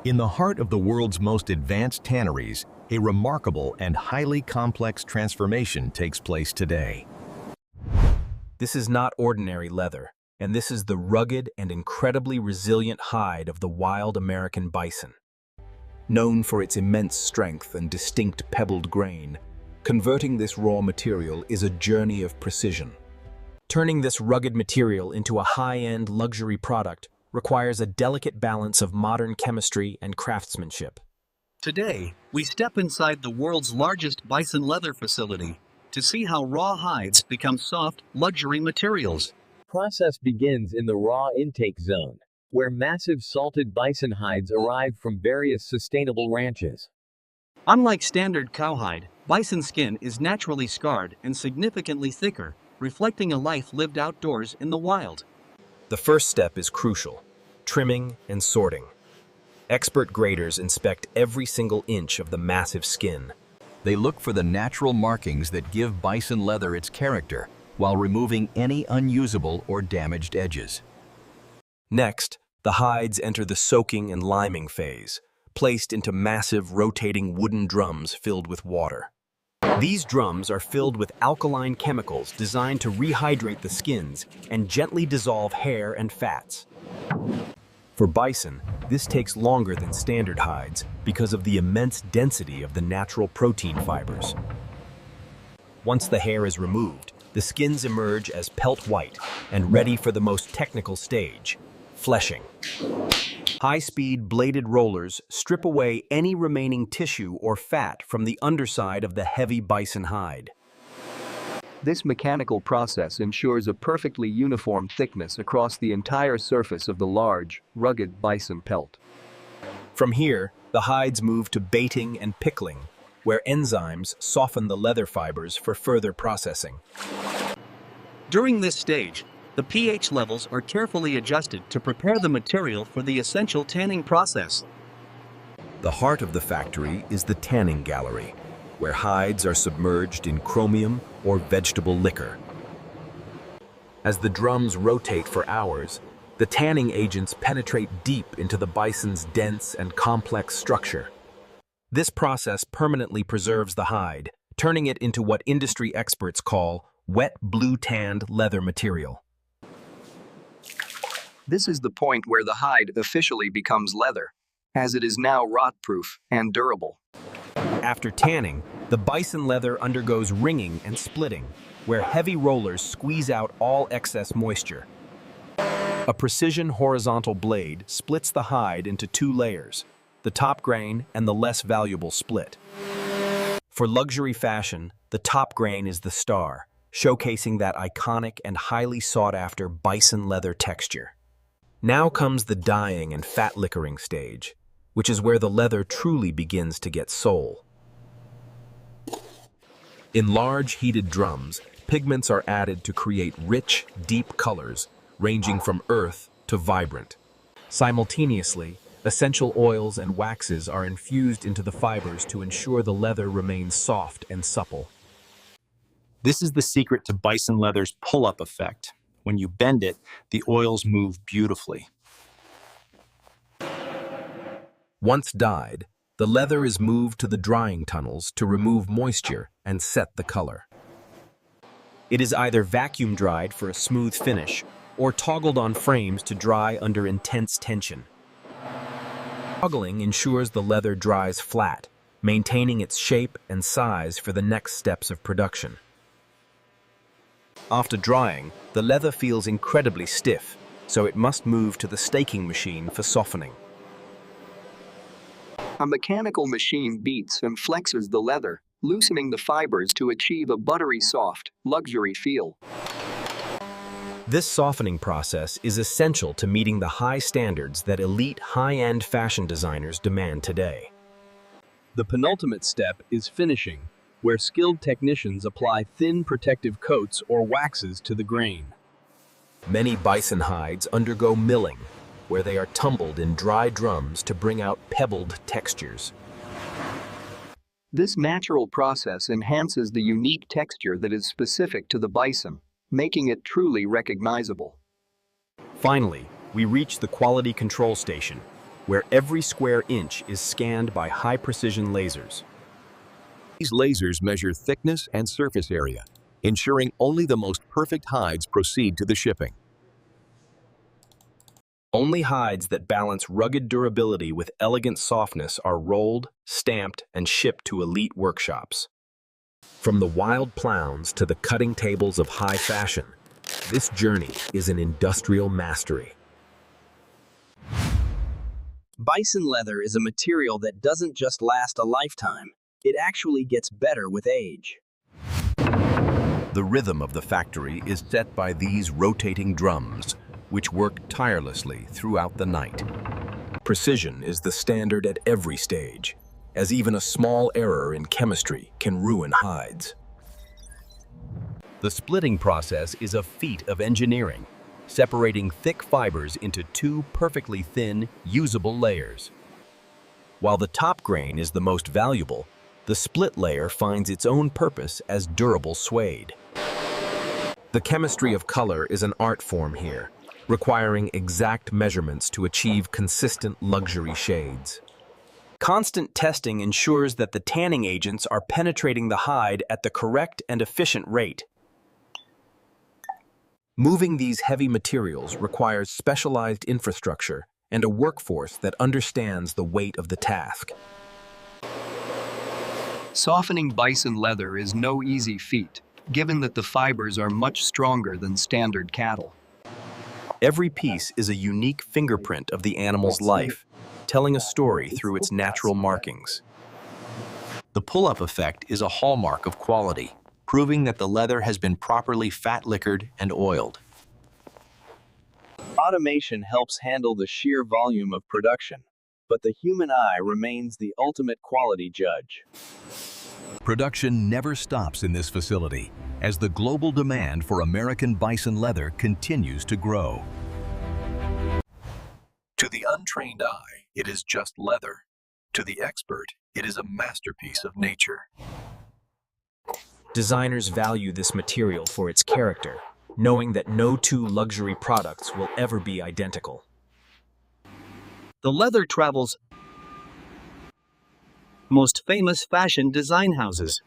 In the heart of the world's most advanced tanneries, a remarkable and highly complex transformation takes place today. This is not ordinary leather, and this is the rugged and incredibly resilient hide of the wild American bison. Known for its immense strength and distinct pebbled grain, converting this raw material is a journey of precision. Turning this rugged material into a high-end luxury product requires a delicate balance of modern chemistry and craftsmanship. Today, we step inside the world's largest bison-leather facility to see how raw hides become soft, luxury materials. Process begins in the raw intake zone, where massive salted bison hides arrive from various sustainable ranches. Unlike standard cowhide, bison skin is naturally scarred and significantly thicker, reflecting a life lived outdoors in the wild. The first step is crucial: trimming and sorting. Expert graders inspect every single inch of the massive skin. They look for the natural markings that give bison leather its character, while removing any unusable or damaged edges. Next, the hides enter the soaking and liming phase, placed into massive rotating wooden drums filled with water. These drums are filled with alkaline chemicals designed to rehydrate the skins and gently dissolve hair and fats. For bison, this takes longer than standard hides because of the immense density of the natural protein fibers. Once the hair is removed, the skins emerge as pelt white and ready for the most technical stage: fleshing. High-speed bladed rollers strip away any remaining tissue or fat from the underside of the heavy bison hide. This mechanical process ensures a perfectly uniform thickness across the entire surface of the large, rugged bison pelt. From here, the hides move to baiting and pickling, where enzymes soften the leather fibers for further processing. During this stage, the pH levels are carefully adjusted to prepare the material for the essential tanning process. The heart of the factory is the tanning gallery, where hides are submerged in chromium or vegetable liquor. As the drums rotate for hours, the tanning agents penetrate deep into the bison's dense and complex structure. This process permanently preserves the hide, turning it into what industry experts call wet blue-tanned leather material. This is the point where the hide officially becomes leather, as it is now rot-proof and durable. After tanning, the bison leather undergoes ringing and splitting, where heavy rollers squeeze out all excess moisture. A precision horizontal blade splits the hide into two layers, the top grain and the less valuable split. For luxury fashion, the top grain is the star, showcasing that iconic and highly sought-after bison leather texture. Now comes the dyeing and fat liquoring stage, which is where the leather truly begins to get soul. In large heated drums, pigments are added to create rich, deep colors, ranging from earth to vibrant. Simultaneously, essential oils and waxes are infused into the fibers to ensure the leather remains soft and supple. This is the secret to bison leather's pull-up effect. When you bend it, the oils move beautifully. Once dyed, the leather is moved to the drying tunnels to remove moisture and set the color. It is either vacuum dried for a smooth finish or toggled on frames to dry under intense tension. Toggling ensures the leather dries flat, maintaining its shape and size for the next steps of production. After drying, the leather feels incredibly stiff, so it must move to the staking machine for softening. A mechanical machine beats and flexes the leather, loosening the fibers to achieve a buttery soft, luxury feel. This softening process is essential to meeting the high standards that elite high-end fashion designers demand today. The penultimate step is finishing, where skilled technicians apply thin protective coats or waxes to the grain. Many bison hides undergo milling, where they are tumbled in dry drums to bring out pebbled textures. This natural process enhances the unique texture that is specific to the bison, making it truly recognizable. Finally, we reach the quality control station, where every square inch is scanned by high-precision lasers. These lasers measure thickness and surface area, ensuring only the most perfect hides proceed to the shipping. Only hides that balance rugged durability with elegant softness are rolled, stamped, and shipped to elite workshops. From the wild plowns to the cutting tables of high fashion, this journey is an industrial mastery. Bison leather is a material that doesn't just last a lifetime, it actually gets better with age. The rhythm of the factory is set by these rotating drums, which work tirelessly throughout the night. Precision is the standard at every stage, as even a small error in chemistry can ruin hides. The splitting process is a feat of engineering, separating thick fibers into two perfectly thin, usable layers. While the top grain is the most valuable, the split layer finds its own purpose as durable suede. The chemistry of color is an art form here, requiring exact measurements to achieve consistent luxury shades. Constant testing ensures that the tanning agents are penetrating the hide at the correct and efficient rate. Moving these heavy materials requires specialized infrastructure and a workforce that understands the weight of the task. Softening bison leather is no easy feat, given that the fibers are much stronger than standard cattle. Every piece is a unique fingerprint of the animal's life, telling a story through its natural markings. The pull-up effect is a hallmark of quality, proving that the leather has been properly fat-liquored and oiled. Automation helps handle the sheer volume of production, but the human eye remains the ultimate quality judge. Production never stops in this facility, as the global demand for American bison leather continues to grow. To the untrained eye, it is just leather. To the expert, it is a masterpiece of nature. Designers value this material for its character, knowing that no two luxury products will ever be identical. The leather travels most famous fashion design houses.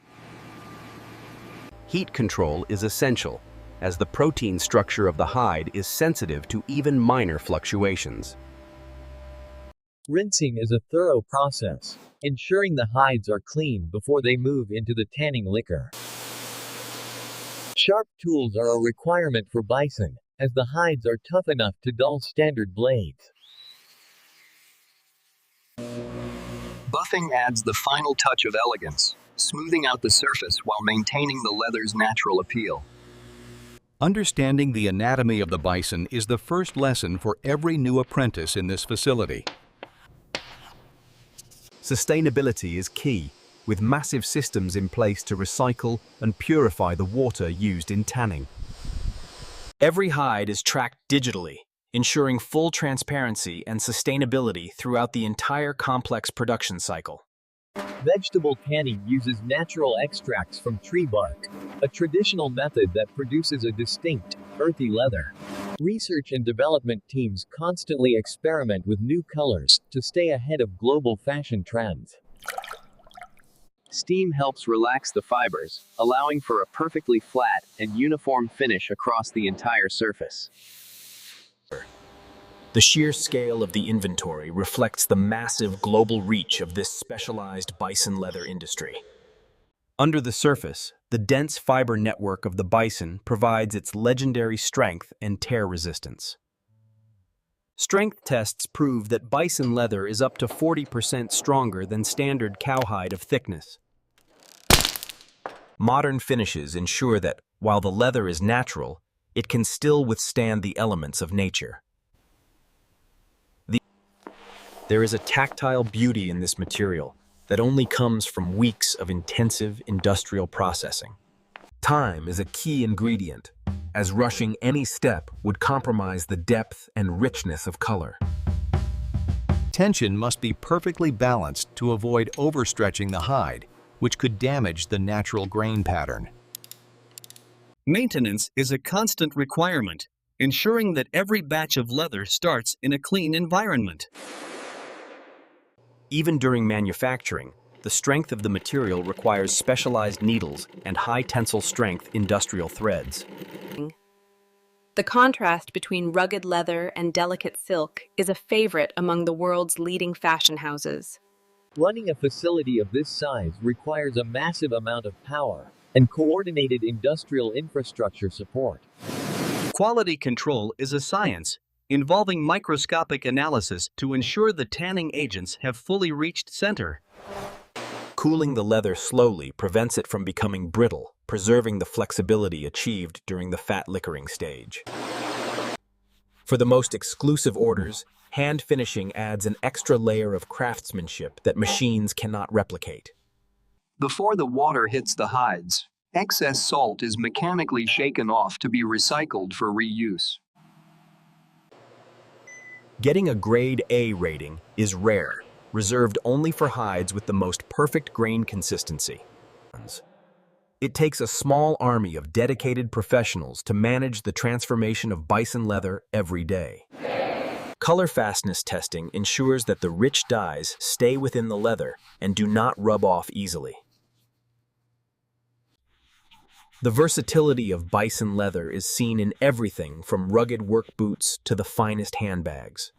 Heat control is essential, as the protein structure of the hide is sensitive to even minor fluctuations. Rinsing is a thorough process, ensuring the hides are clean before they move into the tanning liquor. Sharp tools are a requirement for bison, as the hides are tough enough to dull standard blades. Buffing adds the final touch of elegance, smoothing out the surface while maintaining the leather's natural appeal. Understanding the anatomy of the bison is the first lesson for every new apprentice in this facility. Sustainability is key, with massive systems in place to recycle and purify the water used in tanning. Every hide is tracked digitally, ensuring full transparency and sustainability throughout the entire complex production cycle. Vegetable tanning uses natural extracts from tree bark, a traditional method that produces a distinct, earthy leather. Research and development teams constantly experiment with new colors to stay ahead of global fashion trends. Steam helps relax the fibers, allowing for a perfectly flat and uniform finish across the entire surface. The sheer scale of the inventory reflects the massive global reach of this specialized bison leather industry. Under the surface, the dense fiber network of the bison provides its legendary strength and tear resistance. Strength tests prove that bison leather is up to 40% stronger than standard cowhide of thickness. Modern finishes ensure that, while the leather is natural, it can still withstand the elements of nature. There is a tactile beauty in this material that only comes from weeks of intensive industrial processing. Time is a key ingredient, as rushing any step would compromise the depth and richness of color. Tension must be perfectly balanced to avoid overstretching the hide, which could damage the natural grain pattern. Maintenance is a constant requirement, ensuring that every batch of leather starts in a clean environment. Even during manufacturing, the strength of the material requires specialized needles and high tensile strength industrial threads. The contrast between rugged leather and delicate silk is a favorite among the world's leading fashion houses. Running a facility of this size requires a massive amount of power and coordinated industrial infrastructure support. Quality control is a science involving microscopic analysis to ensure the tanning agents have fully reached center. Cooling the leather slowly prevents it from becoming brittle, preserving the flexibility achieved during the fat liquoring stage. For the most exclusive orders, hand finishing adds an extra layer of craftsmanship that machines cannot replicate. Before the water hits the hides, excess salt is mechanically shaken off to be recycled for reuse. Getting a grade A rating is rare, reserved only for hides with the most perfect grain consistency. It takes a small army of dedicated professionals to manage the transformation of bison leather every day. Color fastness testing ensures that the rich dyes stay within the leather and do not rub off easily. The versatility of bison leather is seen in everything from rugged work boots to the finest handbags.